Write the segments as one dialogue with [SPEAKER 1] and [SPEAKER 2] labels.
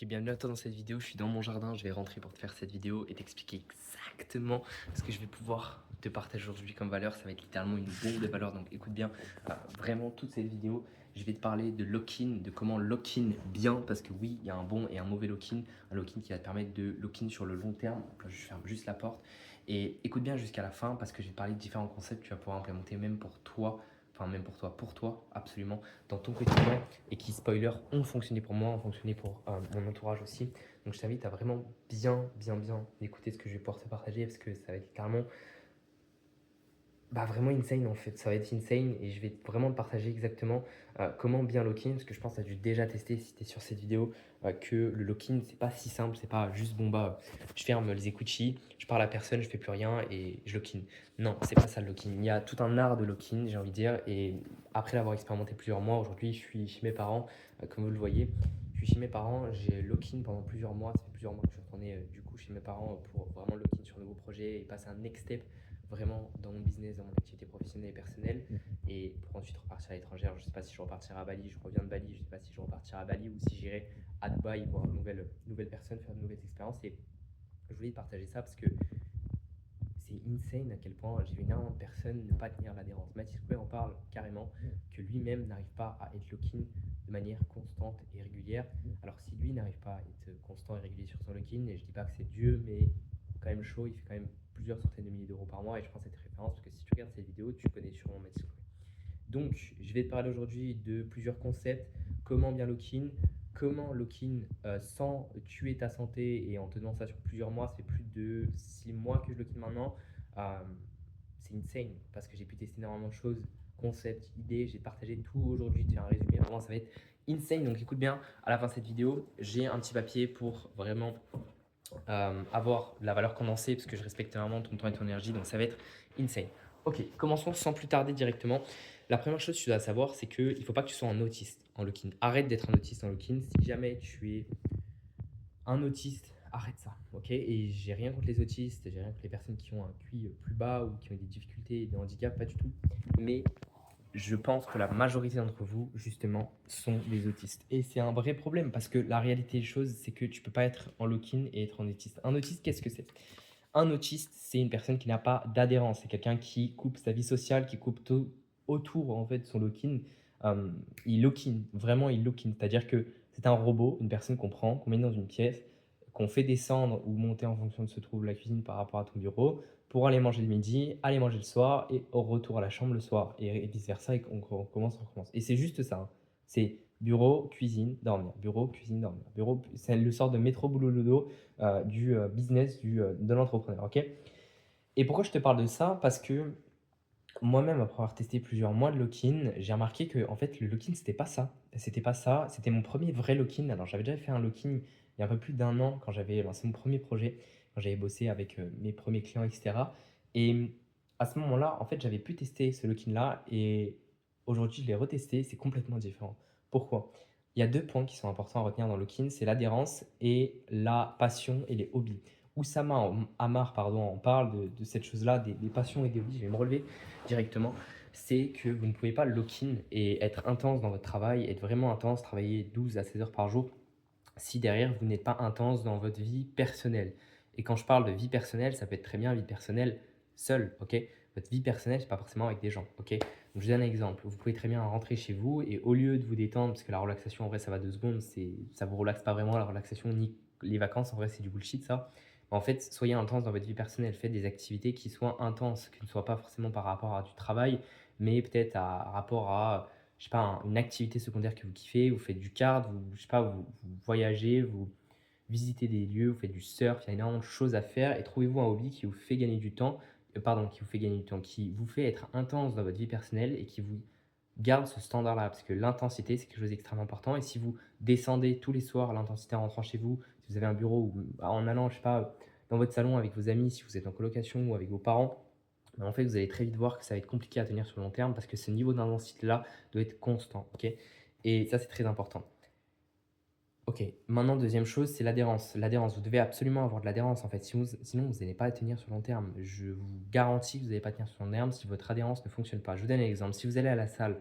[SPEAKER 1] Ok, bienvenue à toi dans cette vidéo. Je suis dans mon jardin, je vais rentrer pour te faire cette vidéo et t'expliquer exactement ce que je vais pouvoir te partager aujourd'hui comme valeur. Ça va être littéralement une bombe de valeur, donc écoute bien vraiment toute cette vidéo. Je vais te parler de lock-in, de comment lock-in bien, parce que oui, il y a un bon et un mauvais lock-in. Un lock-in qui va te permettre de lock-in sur le long terme. Donc là, je ferme juste la porte. Et écoute bien jusqu'à la fin, parce que je vais te parler de différents concepts que tu vas pouvoir implémenter même pour toi. Enfin, même pour toi, absolument, dans ton quotidien et qui, spoiler, ont fonctionné pour moi, ont fonctionné pour mon entourage aussi. Donc je t'invite à vraiment bien écouter ce que je vais pouvoir te partager parce que ça va être littéralement vraiment insane en fait, ça va être insane et je vais vraiment te partager exactement comment bien lock-in, parce que je pense que tu as dû déjà tester si tu es sur cette vidéo que le lock-in c'est pas si simple, c'est pas juste je ferme les écoutilles, je parle à personne, je fais plus rien et je lock-in. Non, c'est pas ça le lock-in, il y a tout un art de lock-in j'ai envie de dire et après l'avoir expérimenté plusieurs mois, aujourd'hui je suis chez mes parents, comme vous le voyez, je suis chez mes parents, j'ai lock-in pendant plusieurs mois, ça fait plusieurs mois que je suis retourné du coup chez mes parents pour vraiment lock-in sur un nouveau projet et passer un next step vraiment dans mon business, dans mon activité professionnelle et personnelle, et pour ensuite repartir à l'étranger. Je ne sais pas si je repartirai à Bali, je reviens de Bali, je ne sais pas si je repartirai à Bali ou si j'irai à Dubaï voir une nouvelle personne, faire de nouvelles expériences. Et je voulais partager ça parce que c'est insane à quel point j'ai vu énormément de personnes ne pas tenir l'adhérence. Mathis Coué en parle carrément, que lui-même n'arrive pas à être lock-in de manière constante et régulière. Alors si lui n'arrive pas à être constant et régulier sur son lock-in, et je dis pas que c'est Dieu, mais quand même chaud, il fait quand même plusieurs centaines de milliers d'euros par mois, et je prends cette référence parce que si tu regardes cette vidéo, tu connais sûrement Mathis Coué. Donc, je vais te parler aujourd'hui de plusieurs concepts, comment bien lock-in, comment lock-in sans tuer ta santé et en tenant ça sur plusieurs mois, ça fait plus de 6 mois que je lock-in maintenant. Euh, c'est insane parce que j'ai pu tester énormément de choses, concepts, idées, j'ai partagé tout aujourd'hui, tu as un résumé, vraiment ça va être insane. Donc écoute bien, à la fin de cette vidéo, j'ai un petit papier pour vraiment avoir la valeur condensée parce que je respecte vraiment ton temps et ton énergie, donc ça va être insane. Ok, commençons sans plus tarder directement. La première chose que tu dois savoir, c'est qu'il ne faut pas que tu sois un autiste en lock-in. Arrête d'être un autiste en lock-in. Si jamais tu es un autiste, arrête ça, ok? Et j'ai rien contre les autistes, j'ai rien contre les personnes qui ont un QI plus bas ou qui ont des difficultés, des handicaps, pas du tout. Mais je pense que la majorité d'entre vous, justement, sont des autistes. Et c'est un vrai problème parce que la réalité des choses, c'est que tu ne peux pas être en lock-in et être en autiste. Un autiste, qu'est-ce que c'est? Un autiste, c'est une personne qui n'a pas d'adhérence. C'est quelqu'un qui coupe sa vie sociale, qui coupe tout autour en fait, de son lock-in. Il lock-in, vraiment il lock-in. C'est-à-dire que c'est un robot, une personne qu'on prend, qu'on met dans une pièce, qu'on fait descendre ou monter en fonction de ce se trouve la cuisine par rapport à ton bureau, pour aller manger le midi, aller manger le soir et au retour à la chambre le soir et vice-versa et on recommence. Et c'est juste ça, hein. C'est bureau, cuisine, dormir, bureau, cuisine, dormir, bureau, c'est le sort de métro boulot dodo du business de l'entrepreneur, ok? Et pourquoi je te parle de ça? Parce que moi-même, après avoir testé plusieurs mois de lock-in, j'ai remarqué que en fait, le lock-in, c'était pas ça. C'était pas ça. C'était mon premier vrai lock-in. Alors, j'avais déjà fait un lock-in il y a un peu plus d'un an quand j'avais lancé mon premier projet, quand j'avais bossé avec mes premiers clients, etc. Et à ce moment-là, en fait, j'avais pu tester ce lock-in-là et aujourd'hui, je l'ai retesté. C'est complètement différent. Pourquoi? Il y a deux points qui sont importants à retenir dans le lock-in, c'est l'adhérence et la passion et les hobbies. Oussama Hamar pardon, en parle de cette chose-là, des passions et des hobbies. Je vais me relever directement, c'est que vous ne pouvez pas lock-in et être intense dans votre travail, être vraiment intense, travailler 12 à 16 heures par jour, si derrière vous n'êtes pas intense dans votre vie personnelle. Et quand je parle de vie personnelle, ça peut être très bien vie personnelle seule, ok? Votre vie personnelle, c'est pas forcément avec des gens, ok? Donc je vous donne un exemple. Vous pouvez très bien rentrer chez vous et au lieu de vous détendre, parce que la relaxation en vrai ça va 2 secondes, ça vous relaxe pas vraiment la relaxation ni les vacances, en vrai c'est du bullshit ça. En fait, soyez intense dans votre vie personnelle, faites des activités qui soient intenses, qui ne soient pas forcément par rapport à du travail, mais peut-être à rapport à, je sais pas, une activité secondaire que vous kiffez, vous faites du kart, vous, je sais pas, vous voyagez, vous visitez des lieux, vous faites du surf, il y a énormément de choses à faire et trouvez-vous un hobby qui vous fait gagner du temps, qui vous fait gagner du temps, qui vous fait être intense dans votre vie personnelle et qui vous garde ce standard-là, parce que l'intensité, c'est quelque chose d'extrêmement important. Et si vous descendez tous les soirs l'intensité en rentrant chez vous, si vous avez un bureau ou en allant, je sais pas, dans votre salon avec vos amis, si vous êtes en colocation ou avec vos parents, ben, en fait, vous allez très vite voir que ça va être compliqué à tenir sur le long terme parce que ce niveau d'intensité-là doit être constant, ok? Et ça, c'est très important. Ok, maintenant, deuxième chose, c'est l'adhérence. L'adhérence, vous devez absolument avoir de l'adhérence en fait, sinon vous n'allez pas tenir sur le long terme. Je vous garantis que vous n'allez pas tenir sur le long terme si votre adhérence ne fonctionne pas. Je vous donne un exemple. Si vous allez à la salle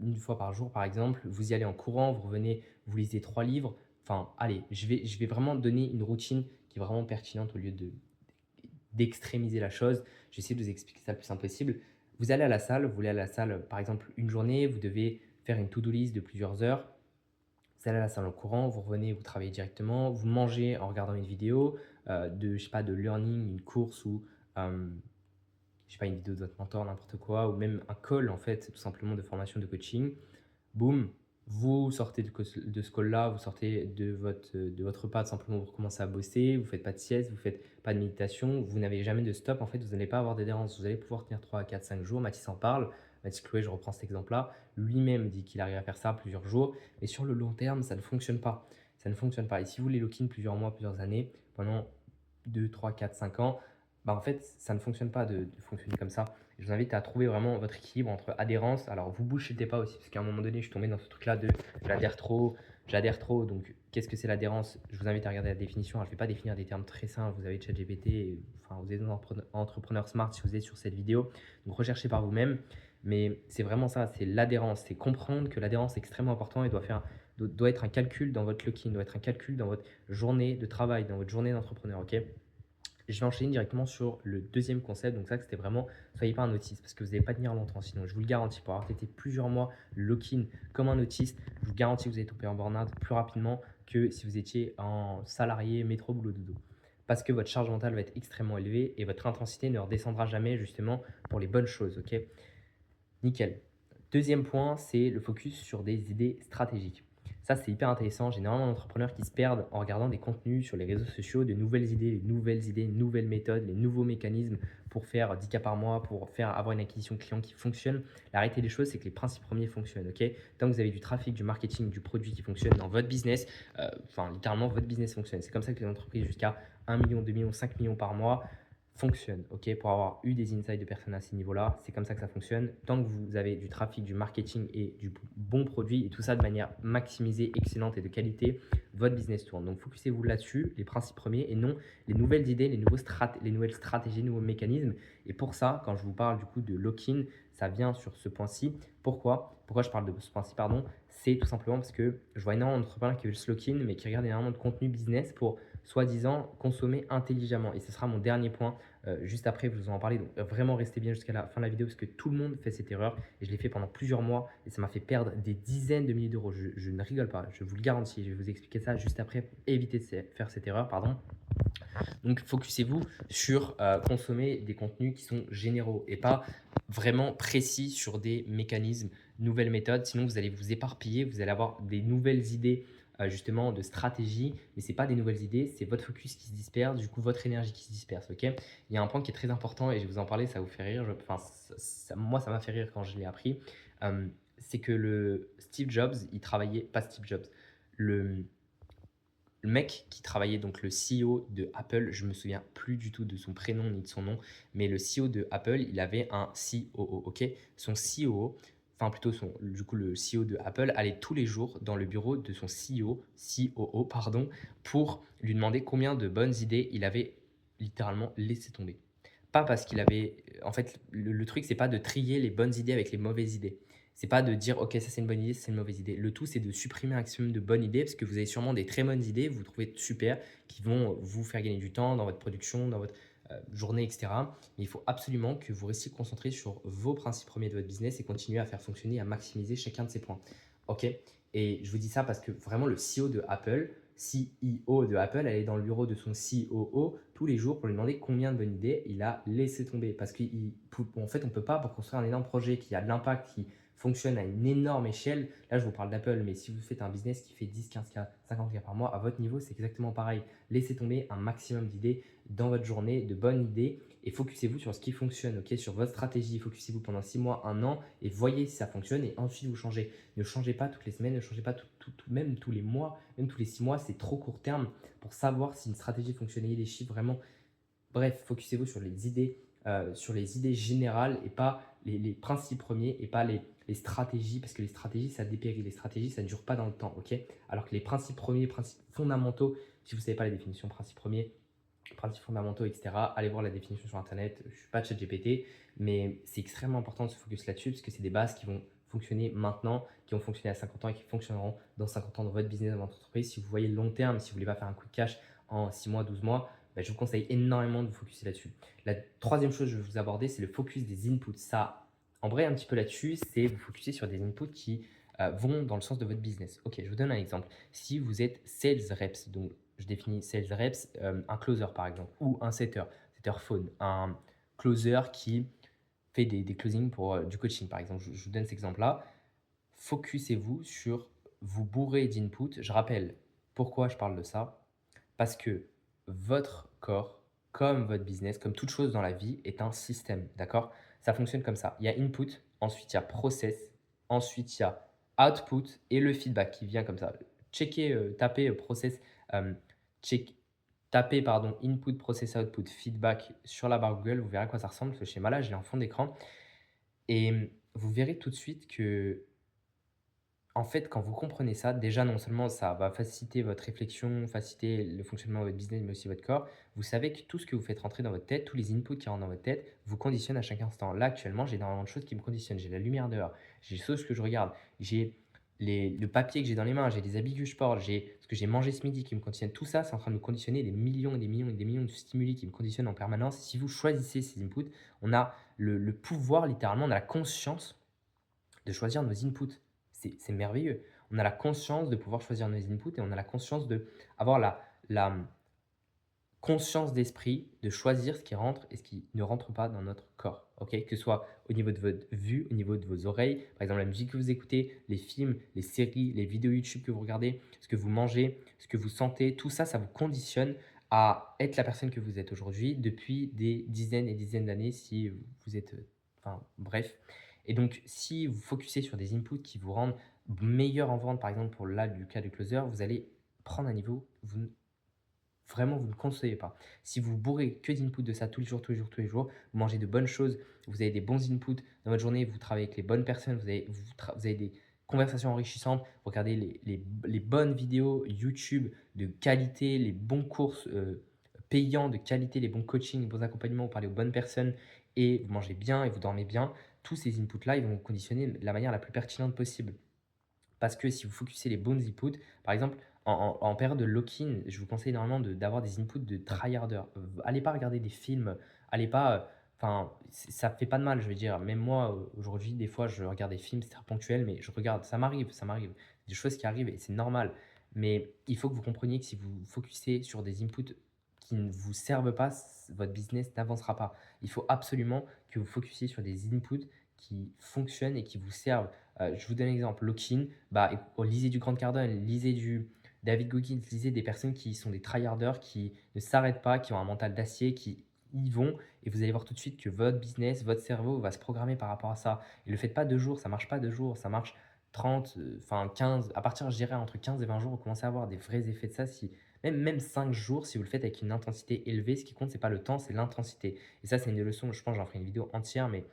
[SPEAKER 1] une fois par jour, par exemple, vous y allez en courant, vous revenez, vous lisez 3 livres, enfin, allez, je vais vraiment donner une routine qui est vraiment pertinente au lieu d'extrémiser la chose. J'essaie de vous expliquer ça le plus simple possible. Vous allez à la salle, vous voulez aller à la salle, par exemple, une journée, vous devez faire une to-do list de plusieurs heures. Vous allez à la salle en courant, vous revenez, vous travaillez directement, vous mangez en regardant une vidéo je sais pas, de learning, une course ou euh, je sais pas, une vidéo de votre mentor, n'importe quoi, ou même un call en fait, tout simplement de formation de coaching. Boum, vous sortez de ce call-là, vous sortez de votre repas, tout simplement vous recommencez à bosser, vous ne faites pas de sieste, vous ne faites pas de méditation, vous n'avez jamais de stop, en fait, vous n'allez pas avoir d'adhérence, vous allez pouvoir tenir 3, 4, 5 jours. Mathis en parle, Mathis Chloé, je reprends cet exemple-là, lui-même dit qu'il arrive à faire ça plusieurs jours, mais sur le long terme, ça ne fonctionne pas. Ça ne fonctionne pas. Et si vous voulez lock-in plusieurs mois, plusieurs années, pendant 2, 3, 4, 5 ans, bah en fait, ça ne fonctionne pas de fonctionner comme ça. Je vous invite à trouver vraiment votre équilibre entre adhérence. Alors, vous bullshitez pas aussi, parce qu'à un moment donné, je suis tombé dans ce truc-là de j'adhère trop. Donc, qu'est-ce que c'est l'adhérence? Je vous invite à regarder la définition. Alors, je ne vais pas définir des termes très simples. Vous avez ChatGPT, enfin, vous êtes un entrepreneur smart si vous êtes sur cette vidéo. Donc, recherchez par vous-même. Mais c'est vraiment ça, c'est l'adhérence. C'est comprendre que l'adhérence est extrêmement important et doit être un calcul dans votre lock-in, doit être un calcul dans votre journée de travail, dans votre journée d'entrepreneur. Ok? Je vais enchaîner directement sur le deuxième concept. Donc ça, c'était vraiment, soyez pas un autiste parce que vous n'allez pas tenir longtemps. Sinon, je vous le garantis, pour avoir été plusieurs mois lock-in comme un autiste, je vous garantis que vous allez tomber en burn-out plus rapidement que si vous étiez en salarié métro boulot dodo. Parce que votre charge mentale va être extrêmement élevée et votre intensité ne redescendra jamais justement pour les bonnes choses. Ok? Nickel. Deuxième point, c'est le focus sur des idées stratégiques. Ça, c'est hyper intéressant. J'ai énormément d'entrepreneurs qui se perdent en regardant des contenus sur les réseaux sociaux, de nouvelles idées, nouvelles méthodes, les nouveaux mécanismes pour faire 10 cas par mois, pour avoir une acquisition client qui fonctionne. La réalité des choses, c'est que les principes premiers fonctionnent. Ok, tant que vous avez du trafic, du marketing, du produit qui fonctionne dans votre business, enfin littéralement, votre business fonctionne. C'est comme ça que les entreprises jusqu'à 1 million, 2 millions, 5 millions par mois fonctionne, ok, pour avoir eu des insights de personnes à ces niveaux-là, c'est comme ça que ça fonctionne. Tant que vous avez du trafic, du marketing et du bon produit et tout ça de manière maximisée, excellente et de qualité, votre business tourne. Donc, focussez-vous là-dessus, les principes premiers et non les nouvelles idées, les nouvelles stratégies, les nouveaux mécanismes. Et pour ça, quand je vous parle du coup de lock-in, ça vient sur ce point-ci. Pourquoi je parle de ce point-ci, pardon? C'est tout simplement parce que je vois énormément d'entrepreneurs qui veulent se lock-in, mais qui regardent énormément de contenu business pour soi-disant consommer intelligemment. Et ce sera mon dernier point juste après, je vous en parler. Donc, vraiment, restez bien jusqu'à la fin de la vidéo parce que tout le monde fait cette erreur et je l'ai fait pendant plusieurs mois et ça m'a fait perdre des dizaines de milliers d'euros. Je ne rigole pas, je vous le garantis. Je vais vous expliquer ça juste après pour éviter de faire cette erreur. Pardon. Donc, focussez-vous sur consommer des contenus qui sont généraux et pas vraiment précis sur des mécanismes, nouvelles méthodes. Sinon, vous allez vous éparpiller, vous allez avoir des nouvelles idées justement de stratégie, mais ce n'est pas des nouvelles idées, c'est votre focus qui se disperse, du coup votre énergie qui se disperse. Ok, il y a un point qui est très important et je vais vous en parler, ça vous fait rire. Enfin, moi, ça m'a fait rire quand je l'ai appris. C'est que le Steve Jobs, il travaillait, pas Steve Jobs, le mec qui travaillait, donc le CEO de Apple, je me souviens plus du tout de son prénom ni de son nom, mais le CEO de Apple, il avait un COO, ok? Son COO, enfin plutôt du coup le CEO de Apple allait tous les jours dans le bureau de son COO, pardon, pour lui demander combien de bonnes idées il avait littéralement laissé tomber. Pas parce qu'il avait, en fait, le truc c'est pas de trier les bonnes idées avec les mauvaises idées. C'est pas de dire, ok, ça c'est une bonne idée, ça c'est une mauvaise idée. Le tout, c'est de supprimer un maximum de bonnes idées parce que vous avez sûrement des très bonnes idées, vous trouvez super, qui vont vous faire gagner du temps dans votre production, dans votre journée, etc. Mais il faut absolument que vous restiez concentré sur vos principes premiers de votre business et continuer à faire fonctionner, à maximiser chacun de ces points. Ok? Et je vous dis ça parce que vraiment, le CEO de Apple, CEO de Apple, allait dans le bureau de son COO tous les jours pour lui demander combien de bonnes idées il a laissé tomber. Parce qu'en fait, on ne peut pas, pour construire un énorme projet qui a de l'impact, qui fonctionne à une énorme échelle. Là, je vous parle d'Apple, mais si vous faites un business qui fait 10, 15K, 50K par mois, à votre niveau, c'est exactement pareil. Laissez tomber un maximum d'idées dans votre journée, de bonnes idées, et focussez-vous sur ce qui fonctionne, ok, sur votre stratégie. Focussez-vous pendant 6 mois, 1 an, et voyez si ça fonctionne, et ensuite vous changez. Ne changez pas toutes les semaines, ne changez pas même tous les mois, même tous les 6 mois, c'est trop court terme pour savoir si une stratégie fonctionne. Ayez des chiffres vraiment. Bref, focussez-vous sur les idées générales et pas les principes premiers et pas les stratégies, parce que les stratégies, ça dépérit. Les stratégies, ça ne dure pas dans le temps, ok? Alors que les principes premiers, les principes fondamentaux, si vous ne savez pas la définition principes premiers, principes fondamentaux, etc., allez voir la définition sur Internet. Je ne suis pas ChatGPT, mais c'est extrêmement important de se focus là-dessus parce que c'est des bases qui vont fonctionner maintenant, qui ont fonctionné à 50 ans et qui fonctionneront dans 50 ans dans votre business, dans votre entreprise. Si vous voyez le long terme, si vous ne voulez pas faire un coup de cash en 6 mois, 12 mois, je vous conseille énormément de vous focuser là-dessus. La troisième chose que je vais vous aborder, c'est le focus des inputs. Ça, en vrai, un petit peu là-dessus, c'est vous focuser sur des inputs qui vont dans le sens de votre business. Ok, je vous donne un exemple. Si vous êtes sales reps, donc je définis sales reps, un closer par exemple, ou un setter phone, un closer qui fait des closings pour du coaching par exemple. Je vous donne cet exemple-là. Focussez-vous sur vous bourrer d'input. Je rappelle pourquoi je parle de ça. Parce que votre corps, comme votre business, comme toute chose dans la vie, est un système. D'accord? Ça fonctionne comme ça. Il y a input, ensuite il y a process, ensuite il y a output et le feedback qui vient comme ça. Checkez, tapez process, euh, check, tapez pardon, input, process, output, feedback sur la barre Google. Vous verrez à quoi ça ressemble. Ce schéma-là, je l'ai en fond d'écran. Et vous verrez tout de suite que en fait, quand vous comprenez ça, déjà, non seulement ça va faciliter votre réflexion, faciliter le fonctionnement de votre business, mais aussi votre corps. Vous savez que tout ce que vous faites rentrer dans votre tête, tous les inputs qui rentrent dans votre tête, vous conditionnent à chaque instant. Là, actuellement, j'ai énormément de choses qui me conditionnent. J'ai la lumière dehors, j'ai les choses que je regarde, j'ai le papier que j'ai dans les mains, j'ai les habits que je porte, j'ai ce que j'ai mangé ce midi qui me conditionne. Tout ça, c'est en train de me conditionner des millions et des millions et des millions de stimuli qui me conditionnent en permanence. Si vous choisissez ces inputs, on a le pouvoir, littéralement, on a la conscience de choisir nos inputs. C'est merveilleux. On a la conscience de pouvoir choisir nos inputs et on a la conscience de avoir la conscience d'esprit de choisir ce qui rentre et ce qui ne rentre pas dans notre corps. Ok, que ce soit au niveau de votre vue, au niveau de vos oreilles, par exemple la musique que vous écoutez, les films, les séries, les vidéos YouTube que vous regardez, ce que vous mangez, ce que vous sentez, tout ça, ça vous conditionne à être la personne que vous êtes aujourd'hui depuis des dizaines et dizaines d'années si vous êtes, enfin bref. Et donc, si vous focussez sur des inputs qui vous rendent meilleur en vente, par exemple pour là du cas du closer, vous allez prendre un niveau, vraiment, vous ne conseillez pas. Si vous bourrez que d'inputs de ça tous les jours, tous les jours, tous les jours, vous mangez de bonnes choses, vous avez des bons inputs dans votre journée, vous travaillez avec les bonnes personnes, vous avez des conversations enrichissantes, vous regardez les bonnes vidéos YouTube de qualité, les bons cours payants de qualité, les bons coachings, les bons accompagnements, vous parlez aux bonnes personnes et vous mangez bien et vous dormez bien, tous ces inputs-là, ils vont vous conditionner de la manière la plus pertinente possible. Parce que si vous focussez les bons inputs, par exemple, en période de lock-in, je vous conseille énormément d'avoir des inputs de tryharder. Allez pas regarder des films, allez pas. Enfin, ça fait pas de mal, je veux dire. Même moi, aujourd'hui, des fois, je regarde des films, c'est très ponctuel, mais je regarde, ça m'arrive, ça m'arrive. Des choses qui arrivent et c'est normal. Mais il faut que vous compreniez que si vous focussez sur des inputs qui ne vous servent pas, votre business n'avancera pas. Il faut absolument que vous focusiez sur des inputs qui fonctionnent et qui vous servent. Je vous donne un exemple, Lokin, lisez du Grant Cardone, lisez du David Goggins, lisez des personnes qui sont des tryharders, qui ne s'arrêtent pas, qui ont un mental d'acier, qui y vont et vous allez voir tout de suite que votre business, votre cerveau va se programmer par rapport à ça. Et le faites pas 2 jours, ça marche pas 2 jours, ça marche 30, 15, à partir, je dirais, entre 15 et 20 jours, vous commencez à avoir des vrais effets de ça. Si, même 5 jours, si vous le faites avec une intensité élevée, ce qui compte, c'est pas le temps, c'est l'intensité. Et ça, c'est une des leçons, je pense, j'en ferai une vidéo entière, mais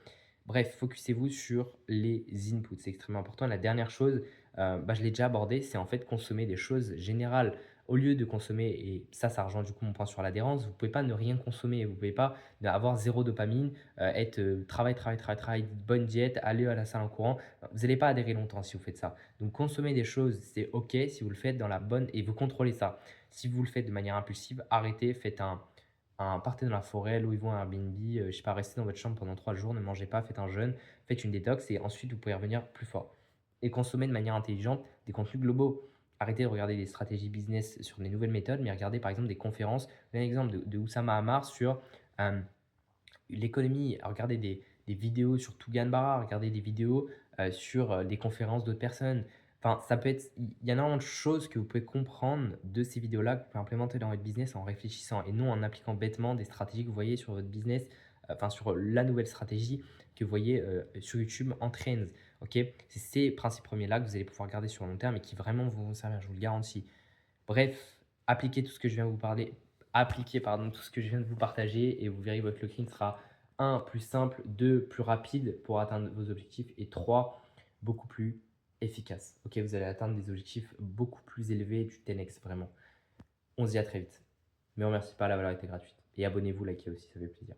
[SPEAKER 1] bref, focussez-vous sur les inputs, c'est extrêmement important. La dernière chose, je l'ai déjà abordé, c'est en fait consommer des choses générales. Au lieu de consommer, et ça rejoint du coup mon point sur l'adhérence, vous ne pouvez pas ne rien consommer, vous ne pouvez pas avoir zéro dopamine, être travail, bonne diète, aller à la salle en courant. Vous n'allez pas adhérer longtemps si vous faites ça. Donc consommer des choses, c'est ok si vous le faites dans la bonne et vous contrôlez ça. Si vous le faites de manière impulsive, arrêtez, faites partez dans la forêt, louez-vous un Airbnb, je sais pas, restez dans votre chambre pendant 3 jours, ne mangez pas, faites un jeûne, faites une détox et ensuite vous pouvez revenir plus fort. Et consommer de manière intelligente des contenus globaux. Arrêtez de regarder des stratégies business sur des nouvelles méthodes, mais regardez par exemple des conférences. Un exemple de Oussama Hamar sur l'économie. Regardez des vidéos sur Tougan Barra, regardez des vidéos sur des conférences d'autres personnes. Enfin, ça peut être, il y a énormément de choses que vous pouvez comprendre de ces vidéos-là que vous pouvez implémenter dans votre business en réfléchissant et non en appliquant bêtement des stratégies que vous voyez sur votre business, enfin sur la nouvelle stratégie que vous voyez sur YouTube en trends. Ok, c'est ces principes premiers-là que vous allez pouvoir garder sur le long terme et qui vraiment vont vous servir, je vous le garantis. Bref, appliquez tout ce que je viens de vous parler, appliquez pardon, tout ce que je viens de vous partager et vous verrez votre locking sera 1 plus simple, 2 plus rapide pour atteindre vos objectifs et 3 beaucoup plus efficace. Ok, vous allez atteindre des objectifs beaucoup plus élevés du 10x vraiment. On se dit à très vite. Mais on ne remercie pas, la valeur était gratuite. Et abonnez-vous, likez aussi, ça fait plaisir.